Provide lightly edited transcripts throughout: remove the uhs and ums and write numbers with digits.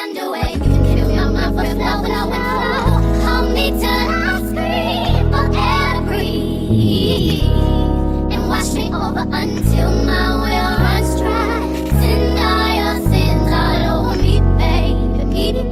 underway. You can kill my mind for flow, hold me till I scream for air to breathe, and wash me over until my will runs dry. Send all your sins all over me, baby, baby,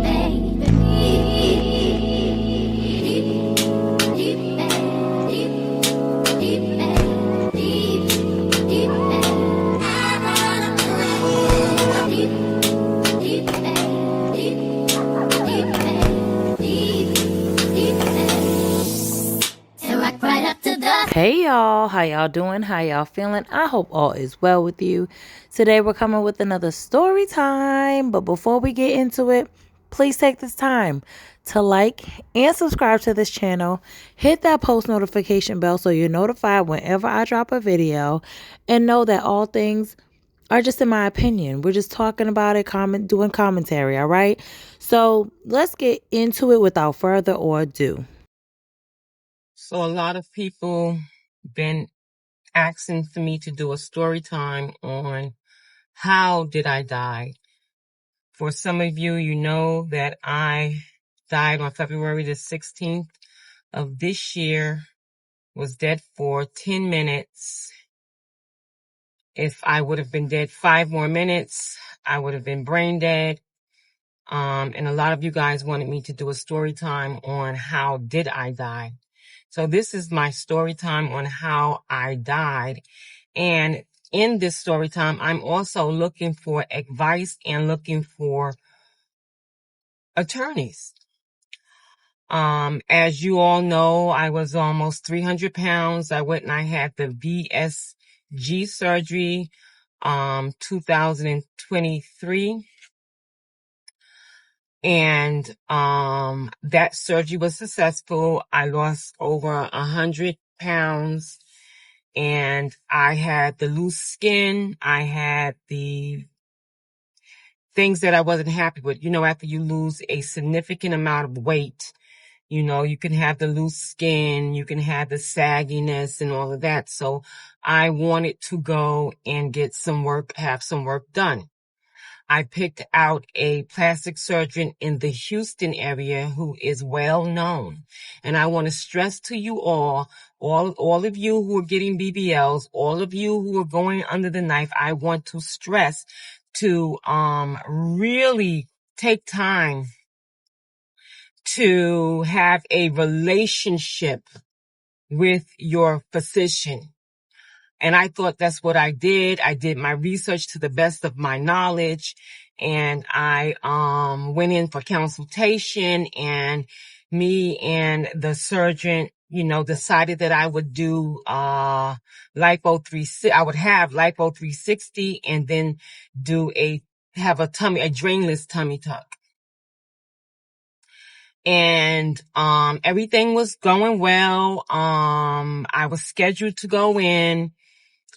Hey y'all, how y'all doing? How y'all feeling? I hope all is well with you. Today we're coming with another story time, but before we get into it, please take this time to like and subscribe to this channel. Hit that post notification bell so you're notified whenever I drop a video, and know that all things are just in my opinion. We're just talking about it, doing commentary, all right? So let's get into it without further ado. So a lot of people been asking for me to do a story time on how did I die. For some of you, you know that I died on February the 16th of this year, was dead for 10 minutes. If I would have been dead 5 more minutes, I would have been brain dead. And a lot of you guys wanted me to do a story time on how did I die. So this is my story time on how I died. And in this story time, I'm also looking for advice and looking for attorneys. As you all know, I was almost 300 pounds. I went and I had the VSG surgery, 2023. And, that surgery was successful. I lost over 100 pounds and I had the loose skin. I had the things that I wasn't happy with. You know, after you lose a significant amount of weight, you know, you can have the loose skin, you can have the sagginess and all of that. So I wanted to go and get some work, have some work done. I picked out a plastic surgeon in the Houston area who is well known. And I want to stress to you all of you who are getting BBLs, all of you who are going under the knife, I want to stress to really take time to have a relationship with your physician. And I thought that's what I did. I did my research to the best of my knowledge, and I went in for consultation, and me and the surgeon, you know, decided that I would do lipo 360. I would have lipo 360 and then have a drainless tummy tuck. And everything was going well. I was scheduled to go in.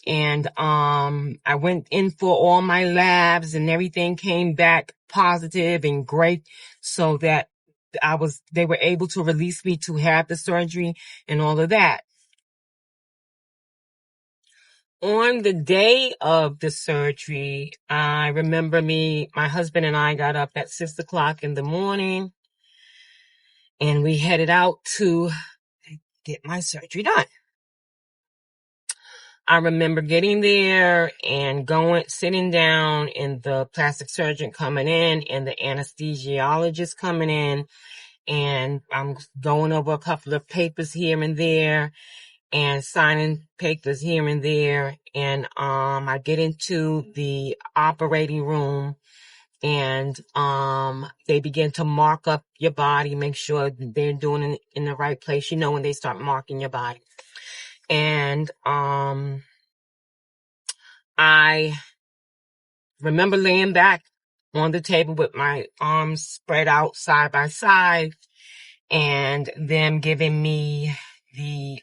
And I went in for all my labs and everything came back positive and great, so that they were able to release me to have the surgery and all of that. On the day of the surgery, I remember my husband and I got up at 6 o'clock in the morning and we headed out to get my surgery done. I remember getting there and sitting down, and the plastic surgeon coming in and the anesthesiologist coming in, and I'm going over a couple of papers here and there and signing papers here and there. And, I get into the operating room and, they begin to mark up your body, make sure they're doing it in the right place. You know, when they start marking your body. And, I remember laying back on the table with my arms spread out side by side and them giving me the,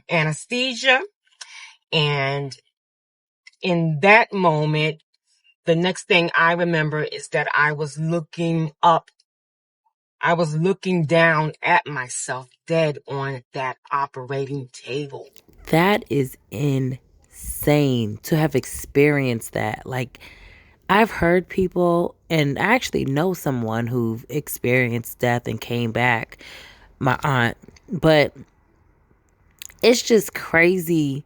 anesthesia. And in that moment, the next thing I remember is that I was looking up. I was looking down at myself dead on that operating table. That is insane to have experienced that. Like, I've heard people and actually know someone who've experienced death and came back, my aunt. But it's just crazy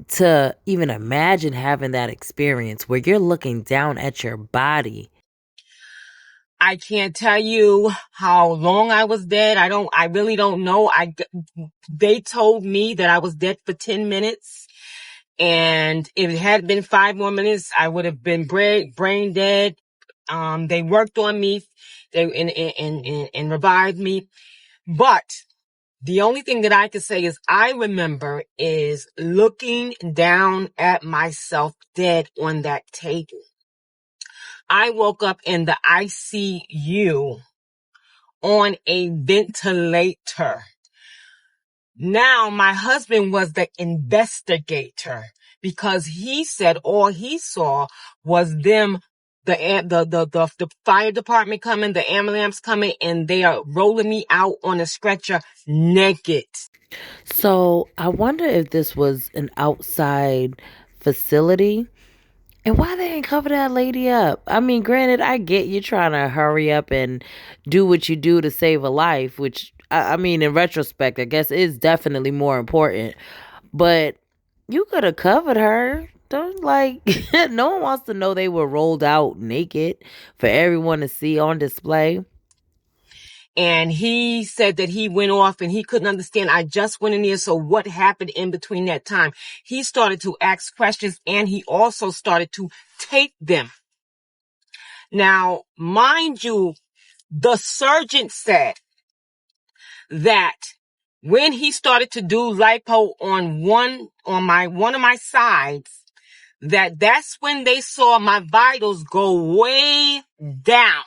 to even imagine having that experience where you're looking down at your body. I can't tell you how long I was dead. I really don't know. They told me that I was dead for 10 minutes. And if it had been 5 more minutes, I would have been brain dead. They worked on me. And revived me. But the only thing that I can say is I remember is looking down at myself dead on that table. I woke up in the ICU on a ventilator. Now my husband was the investigator because he said all he saw was them, the fire department coming, the ambulance coming, and they are rolling me out on a stretcher naked. So I wonder if this was an outside facility and why they ain't cover that lady up. I mean, granted, I get you trying to hurry up and do what you do to save a life, which I mean, in retrospect, I guess is definitely more important. But you could have covered her. Don't like no one wants to know they were rolled out naked for everyone to see on display. And he said that he went off and he couldn't understand. I just went in there. So what happened in between that time? He started to ask questions and he also started to tape them. Now, mind you, the surgeon said that when he started to do lipo on one of my sides, that's when they saw my vitals go way down.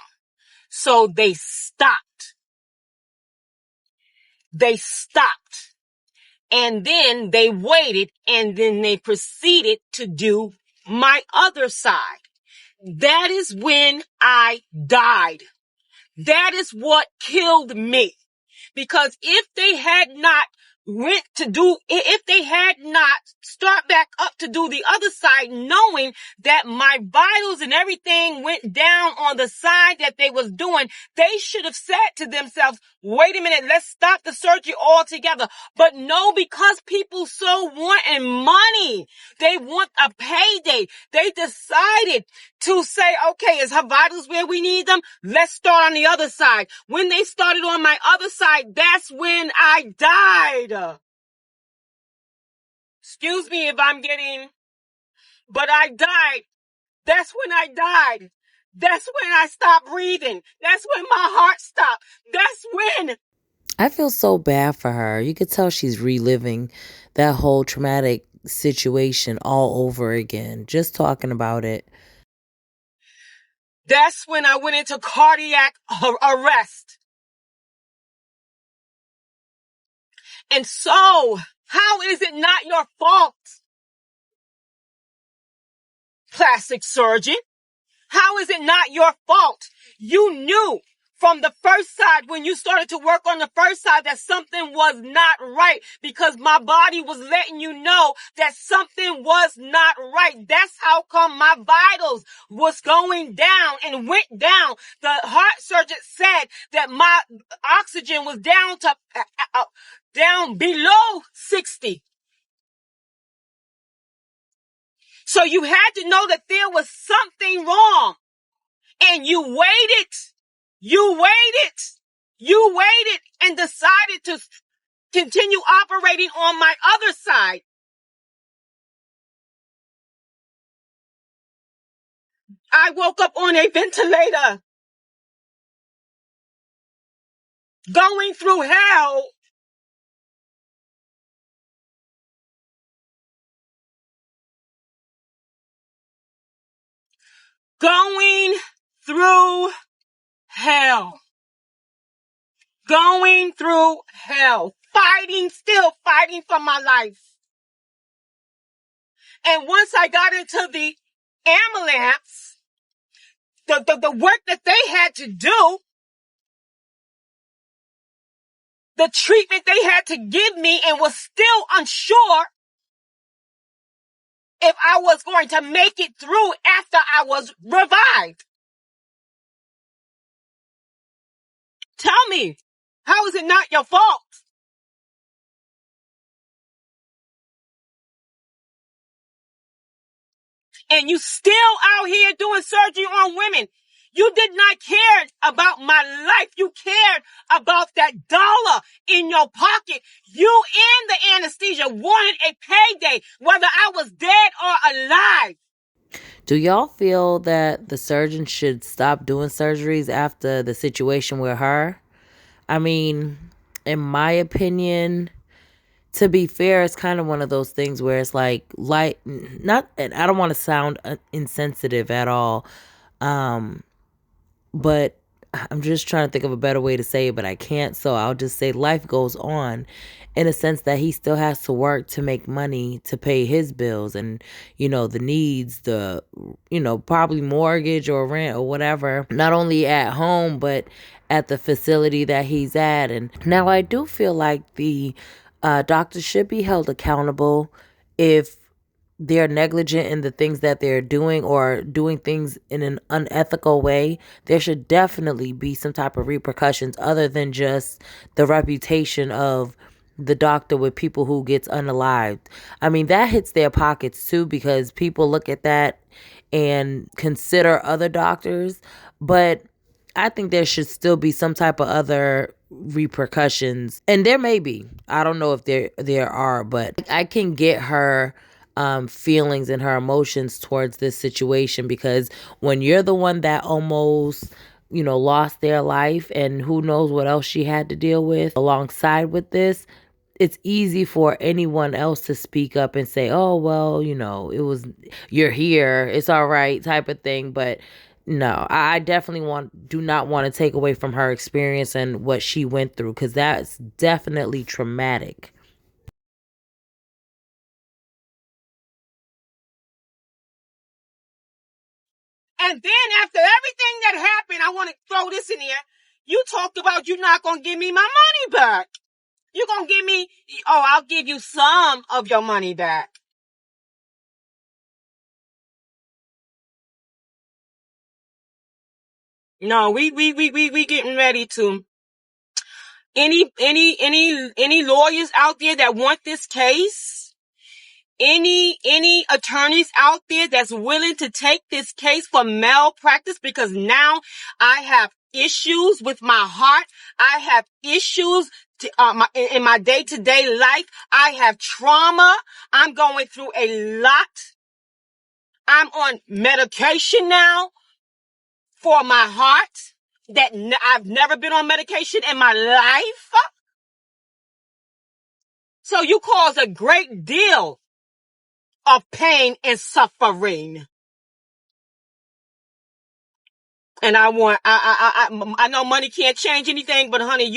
So they stopped. And then they waited and then they proceeded to do my other side. That is when I died. That is what killed me. Because if they had not start back up to do the other side, knowing that my vitals and everything went down on the side that they was doing, they should have said to themselves, wait a minute, let's stop the surgery altogether. But no, because people so wanting money, they want a payday. They decided to say, okay, is her vitals where we need them? Let's start on the other side. When they started on my other side, that's when I died. Excuse me if but I died. That's when I died. That's when I stopped breathing. That's when my heart stopped. That's when. I feel so bad for her. You could tell she's reliving that whole traumatic situation all over again, just talking about it. That's when I went into cardiac arrest. And so, how is it not your fault, plastic surgeon? How is it not your fault? You knew from the first side, when you started to work on the first side, that something was not right because my body was letting you know that something was not right. That's how come my vitals was going down and went down. The heart surgeon said that my oxygen was down below 60. So you had to know that there was something wrong. And you waited and decided to continue operating on my other side. I woke up on a ventilator, going through hell. Going through hell. Going through hell. Still fighting for my life. And once I got into the ambulance, the work that they had to do, the treatment they had to give me, and was still unsure, if I was going to make it through after I was revived? Tell me, how is it not your fault? And you still out here doing surgery on women. You did not care about my life. You cared about that dollar in your pocket. You and the anesthesia wanted a payday, whether I was dead or alive. Do y'all feel that the surgeon should stop doing surgeries after the situation with her? I mean, in my opinion, to be fair, it's kind of one of those things where it's like not, and I don't want to sound insensitive at all, but I'm just trying to think of a better way to say it, but I can't. So I'll just say life goes on in a sense that he still has to work to make money to pay his bills and, the needs, probably mortgage or rent or whatever, not only at home, but at the facility that he's at. And now I do feel like the doctors should be held accountable if they're negligent in the things that they're doing or doing things in an unethical way. There should definitely be some type of repercussions other than just the reputation of the doctor with people who gets unalived. I mean, that hits their pockets too because people look at that and consider other doctors, but I think there should still be some type of other repercussions. And there may be. I don't know if there are, but I can get her feelings and her emotions towards this situation because when you're the one that almost lost their life and who knows what else she had to deal with alongside with this, it's easy for anyone else to speak up and say, oh, well, you're here, it's all right type of thing. But no, I definitely do not want to take away from her experience and what she went through because that's definitely traumatic. And then after everything that happened, I want to throw this in here. You talked about you're not going to give me my money back. You're going to give me, I'll give you some of your money back. No, we getting ready to. Any lawyers out there that want this case? Any attorneys out there that's willing to take this case for malpractice? Because now I have issues with my heart. I have issues in my day-to-day life. I have trauma. I'm going through a lot. I'm on medication now for my heart that I've never been on medication in my life. So you cause a great deal of pain and suffering. And I know money can't change anything, but honey,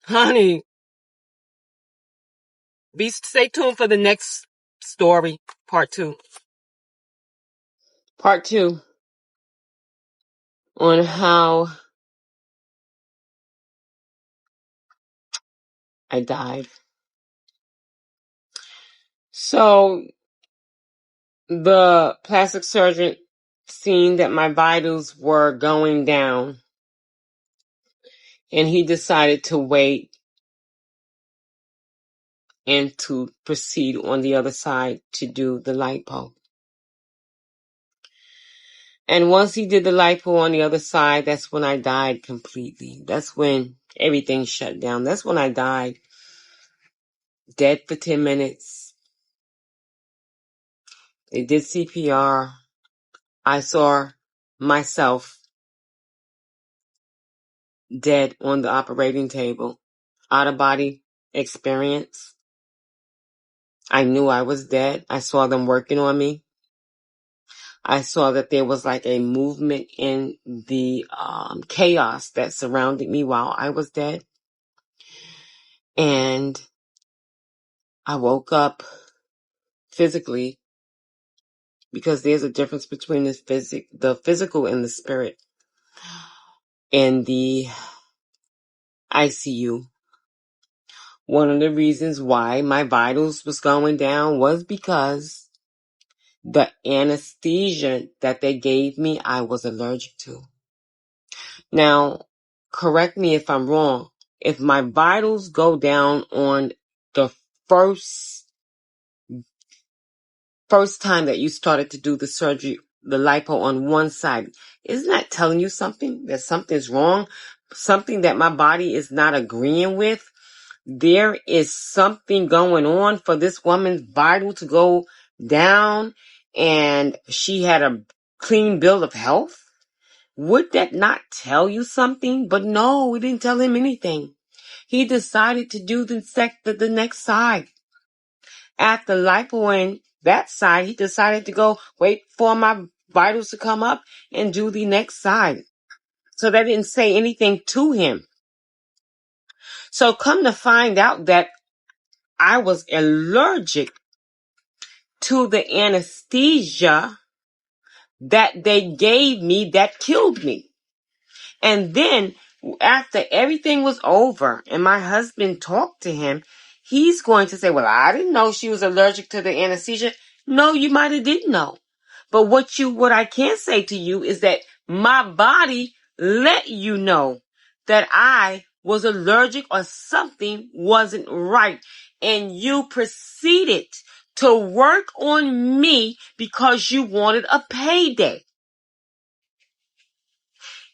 honey, stay tuned for the next story, part 2. Part 2 on how I died. So the plastic surgeon seen that my vitals were going down and he decided to wait and to proceed on the other side to do the lipo. And once he did the lipo on the other side, that's when I died completely. That's when everything shut down. That's when I died. Dead for 10 minutes. They did CPR. I saw myself dead on the operating table. Out of body experience. I knew I was dead. I saw them working on me. I saw that there was like a movement in the chaos that surrounded me while I was dead. And I woke up physically because there's a difference between the physical and the spirit in the ICU. One of the reasons why my vitals was going down was because the anesthesia that they gave me, I was allergic to. Now, correct me if I'm wrong. If my vitals go down on the first time that you started to do the surgery, the lipo on one side, isn't that telling you something? That something's wrong? Something that my body is not agreeing with? There is something going on for this woman's vital to go down, and she had a clean bill of health? Would that not tell you something? But no, it didn't tell him anything. He decided to do the next side. After lipoing that side, he decided to go wait for my vitals to come up and do the next side. So that didn't say anything to him. So come to find out that I was allergic to the anesthesia that they gave me that killed me. And then after everything was over and my husband talked to him, he's going to say, well, I didn't know she was allergic to the anesthesia. No, you might have didn't know. But what I can say to you is that my body let you know that I was allergic or something wasn't right. And you proceeded to work on me because you wanted a payday.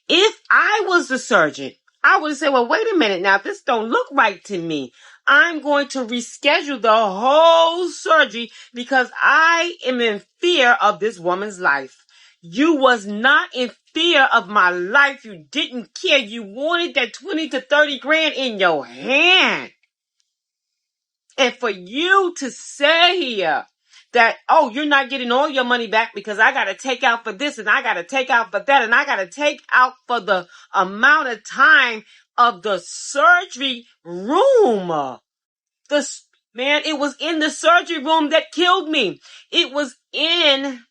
If I was the surgeon, I would say, well, wait a minute now, this don't look right to me. I'm going to reschedule the whole surgery because I am in fear of this woman's life. You was not in fear of my life. You didn't care. You wanted that 20 to 30 grand in your hand. And for you to say here that, oh, you're not getting all your money back because I got to take out for this and I got to take out for that and I got to take out for the amount of time of the surgery room. Man, it was in the surgery room that killed me. It was in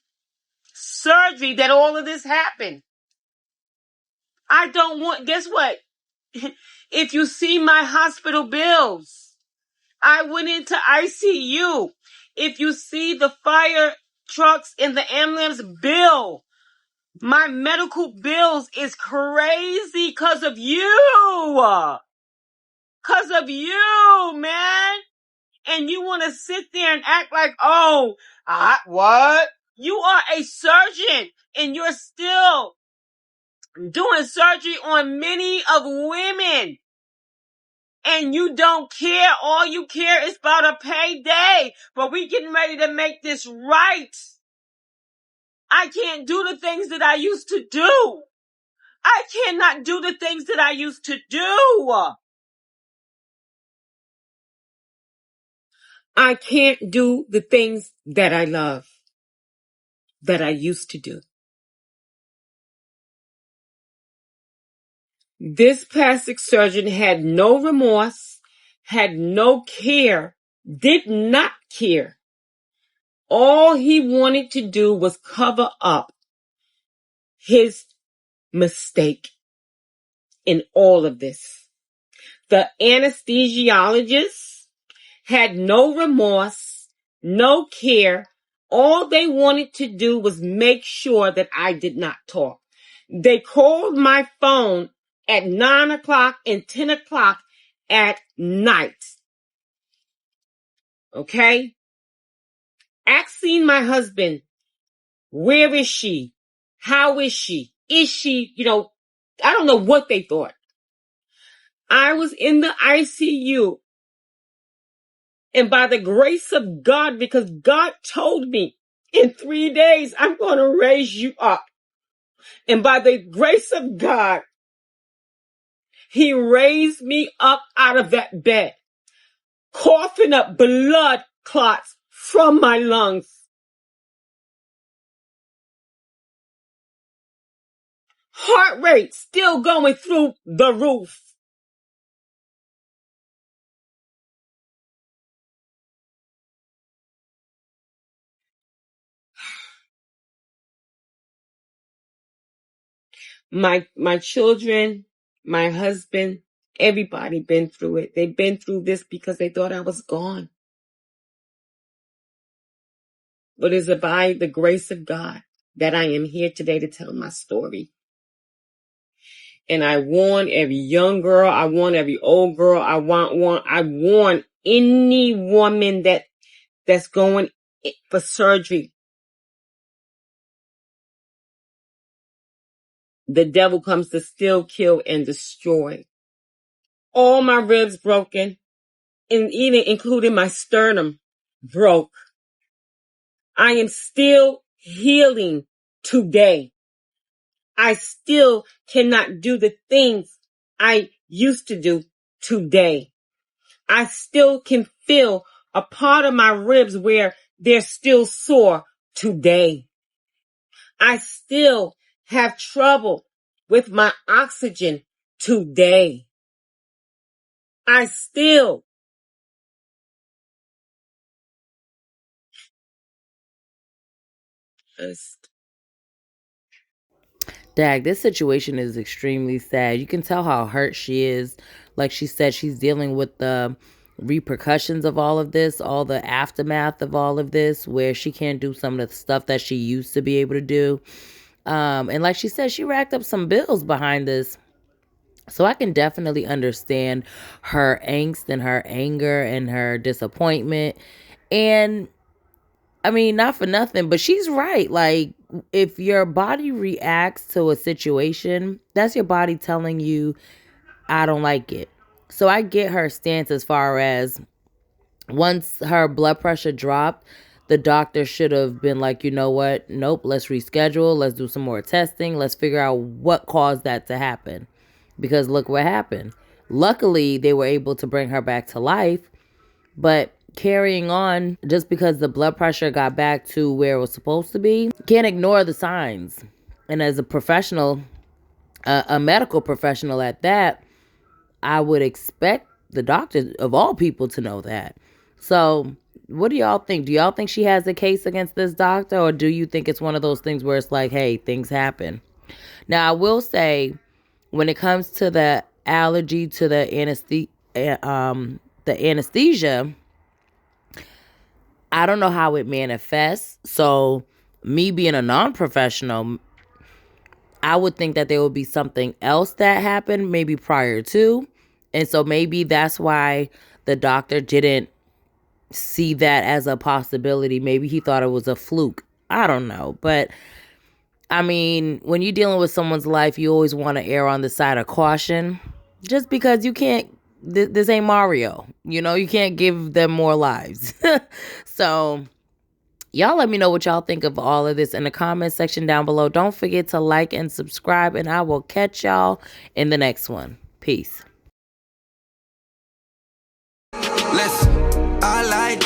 surgery that all of this happened. I don't want, guess what? If you see my hospital bills, I went into ICU. If you see the fire trucks in the ambulance bill, my medical bills is crazy because of you. Because of you, man. And you want to sit there and act like, oh, what? You are a surgeon and you're still doing surgery on many of women. And you don't care. All you care is about a payday. But we getting ready to make this right. I can't do the things that I used to do. I cannot do the things that I used to do. I can't do the things that I love, that I used to do. This plastic surgeon had no remorse, had no care, did not care. All he wanted to do was cover up his mistake in all of this. The anesthesiologist had no remorse, no care. All they wanted to do was make sure that I did not talk. They called my phone at 9 o'clock and 10 o'clock at night. Okay? Asking my husband, where is she? How is she? Is she, I don't know what they thought. I was in the ICU. And by the grace of God, because God told me in 3 days, I'm going to raise you up. And by the grace of God, he raised me up out of that bed, coughing up blood clots from my lungs. Heart rate still going through the roof. My children, my husband, Everybody been through it. They've been through this because they thought I was gone. But it's by the grace of God that I am here today to tell my story. And I warn every young girl, I warn every old girl, I warn any woman that's going for surgery. The devil comes to steal, kill, and destroy. All my ribs broken, and even including my sternum broke. I am still healing today. I still cannot do the things I used to do today. I still can feel a part of my ribs where they're still sore today. I still have trouble with my oxygen today. I still Dag, this situation is extremely sad. You can tell how hurt she is. Like she said, she's dealing with the repercussions of all of this, all the aftermath of all of this, where she can't do some of the stuff that she used to be able to do. And like she said, she racked up some bills behind this. So I can definitely understand her angst and her anger and her disappointment. And I mean, not for nothing, but she's right. Like, if your body reacts to a situation, that's your body telling you, I don't like it. So I get her stance as far as once her blood pressure dropped, the doctor should have been like, you know what? Nope, let's reschedule. Let's do some more testing. Let's figure out what caused that to happen. Because look what happened. Luckily, they were able to bring her back to life. But carrying on, just because the blood pressure got back to where it was supposed to be, can't ignore the signs. And as a professional, a medical professional at that, I would expect the doctor of all people to know that. So what do y'all think? Do y'all think she has a case against this doctor? Or do you think it's one of those things where it's like, hey, things happen? Now, I will say, when it comes to the allergy to the anesthesia, I don't know how it manifests. So me being a non-professional, I would think that there would be something else that happened maybe prior to. And so maybe that's why the doctor didn't see that as a possibility. Maybe he thought it was a fluke. I don't know. But I mean, when you're dealing with someone's life, you always want to err on the side of caution. Just because you can't, this ain't Mario. You know, you can't give them more lives. So y'all let me know what y'all think of all of this in the comment section down below. Don't forget to like and subscribe, and I will catch y'all in the next one. Peace. Listen, I like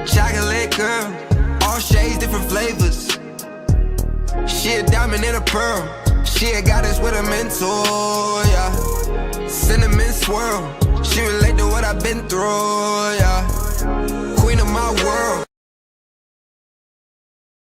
chocolate girl, all shades, different flavors. She a diamond and a pearl. She a goddess with a mentor, yeah. Cinnamon swirl. She relate to what I've been through, yeah. Queen of my world.